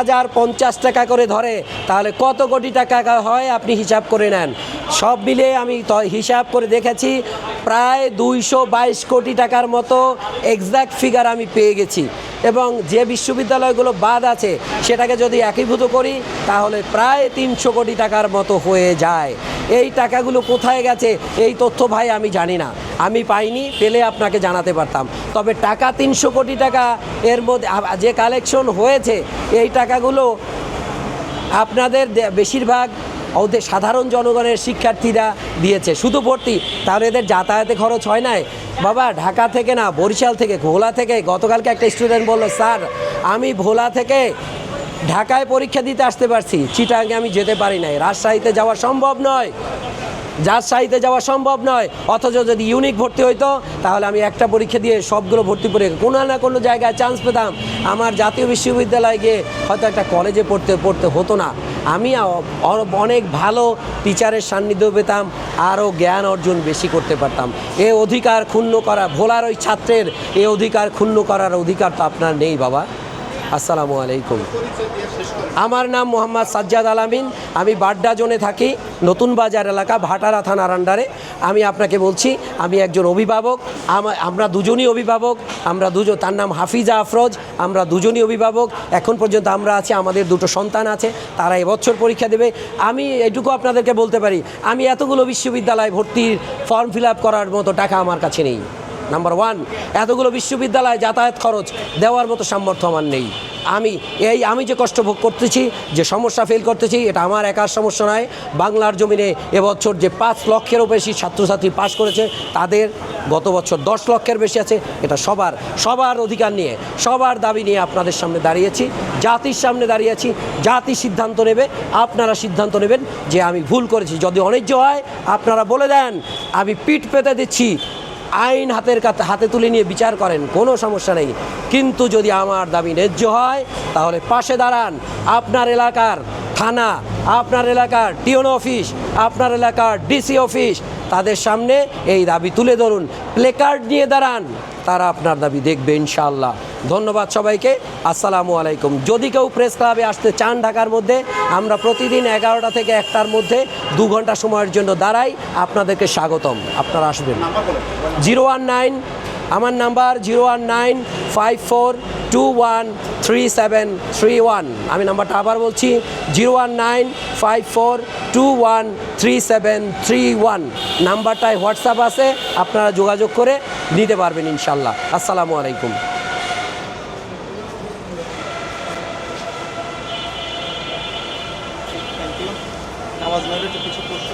50 টাকা করে ধরে তাহলে কত কোটি টাকা হয় আপনি হিসাব করে নেন। সব মিলিয়ে আমি হিসাব করে দেখেছি প্রায় 222 কোটি টাকার মতো এক্স্যাক্ট ফিগার আমি পেয়ে গেছি। এবং যে বিশ্ববিদ্যালয়গুলো বাদ আছে সেটাকে যদি একীভূত করি তাহলে প্রায় 300 কোটি টাকার মতো হয়ে যায়। এই টাকাগুলো কোথায় গেছে এই তথ্য ভাই আমি জানি না, আমি পাইনি, পেলে আপনাকে জানাতে পারতাম। তবে টাকা 300 কোটি টাকা এর মধ্যে যে কালেকশন হয়েছে এই টাকাগুলো আপনাদের বেশিরভাগ ওদের সাধারণ জনগণের শিক্ষার্থীরা দিয়েছে শুধু ভর্তি। তাহলে এদের যাতায়াতে খরচ হয় নাই বাবা? ঢাকা থেকে না, বরিশাল থেকে, ভোলা থেকে। গতকালকে একটা স্টুডেন্ট বলল, স্যার আমি ভোলা থেকে ঢাকায় পরীক্ষা দিতে আসতে পারছি, চিটাগাঙে আমি যেতে পারি নাই, রাজশাহীতে যাওয়া সম্ভব নয়, রাজশাহীতে যাওয়া সম্ভব নয়। অথচ যদি ইউনিক ভর্তি হইতো তাহলে আমি একটা পরীক্ষা দিয়ে সবগুলো ভর্তি করে কোনো না কোনো জায়গায় চান্স পেতাম। আমার জাতীয় বিশ্ববিদ্যালয়ে গিয়ে হয়তো একটা কলেজে পড়তে হতো না, আমি অনেক ভালো টিচারের সান্নিধ্য পেতাম, আরও জ্ঞান অর্জন বেশি করতে পারতাম। এ অধিকার ক্ষুণ্ণ করা, ভোলার ওই ছাত্রের এ অধিকার ক্ষুণ্ণ করার অধিকার তো আপনার নেই বাবা। আসসালামু আলাইকুম। আমার নাম মোহাম্মদ সাজ্জাদ আলামিন, আমি বাড্ডা জোনে থাকি, নতুন বাজার এলাকা, ভাটারা থানার আন্ডারে। আমি আপনাকে বলছি আমি একজন অভিভাবক, আমরা দুজনই অভিভাবক, তার নাম হাফিজা আফরোজ, আমরা দুজনই অভিভাবক। এখন পর্যন্ত আমরা আছি, আমাদের দুটো সন্তান আছে, তারা এবছর পরীক্ষা দেবে। আমি এটুকু আপনাদেরকে বলতে পারি, আমি এতগুলো বিশ্ববিদ্যালয় ভর্তির ফর্ম ফিল আপ করার মতো টাকা আমার কাছে নেই। নাম্বার 1, এতগুলো বিশ্ববিদ্যালয় যাতায়াত খরচ দেওয়ার মতো সামর্থ্য আমার নেই। আমি যে কষ্ট ভোগ করতেছি, যে সমস্যা ফেল করতেছি, এটা আমার একার সমস্যা নয়। বাংলার জমিনে এবছর যে 5 লক্ষেরও বেশি ছাত্রছাত্রী পাশ করেছে, তাদের গত বছর 10 লক্ষের বেশি আছে। এটা সবার অধিকার নিয়ে, সবার দাবি নিয়ে আপনাদের সামনে দাঁড়িয়েছি, জাতির সামনে দাঁড়িয়েছি। জাতি সিদ্ধান্ত নেবে, আপনারা সিদ্ধান্ত নেবেন যে আমি ভুল করেছি। যদি অন্যায্য হয় আপনারা বলে দেন, আমি পিঠ পেতে দিচ্ছি, আইন হাতে তুলে নিয়ে বিচার করেন, কোনো সমস্যা নেই। কিন্তু যদি আমার দাবি ন্যায্য হয় তাহলে পাশে দাঁড়ান। আপনার এলাকার থানা, আপনার এলাকার টিওন অফিস, আপনার এলাকার ডিসি অফিস, তাদের সামনে এই দাবি তুলে ধরুন, প্লেকার্ড নিয়ে দাঁড়ান, তারা আপনার দাবি দেখবে ইনশাআল্লাহ। ধন্যবাদ সবাইকে, আসসালামু আলাইকুম। যদি কেউ প্রেস ক্লাবে আসতে চান ঢাকার মধ্যে, আমরা প্রতিদিন 11টা থেকে 1টার মধ্যে 2 ঘন্টা সময়ের জন্য দাঁড়াই, আপনাদেরকে স্বাগতম, আপনারা আসবেন। 019, আমার নাম্বার 01954213731। আমি নাম্বারটা আবার বলছি, 01954213731। নাম্বারটায় হোয়াটসঅ্যাপ আছে, আপনারা যোগাযোগ করে নিতে পারবেন ইনশাল্লাহ। আসসালামু আলাইকুম। নামাজ কিছু প্রশ্ন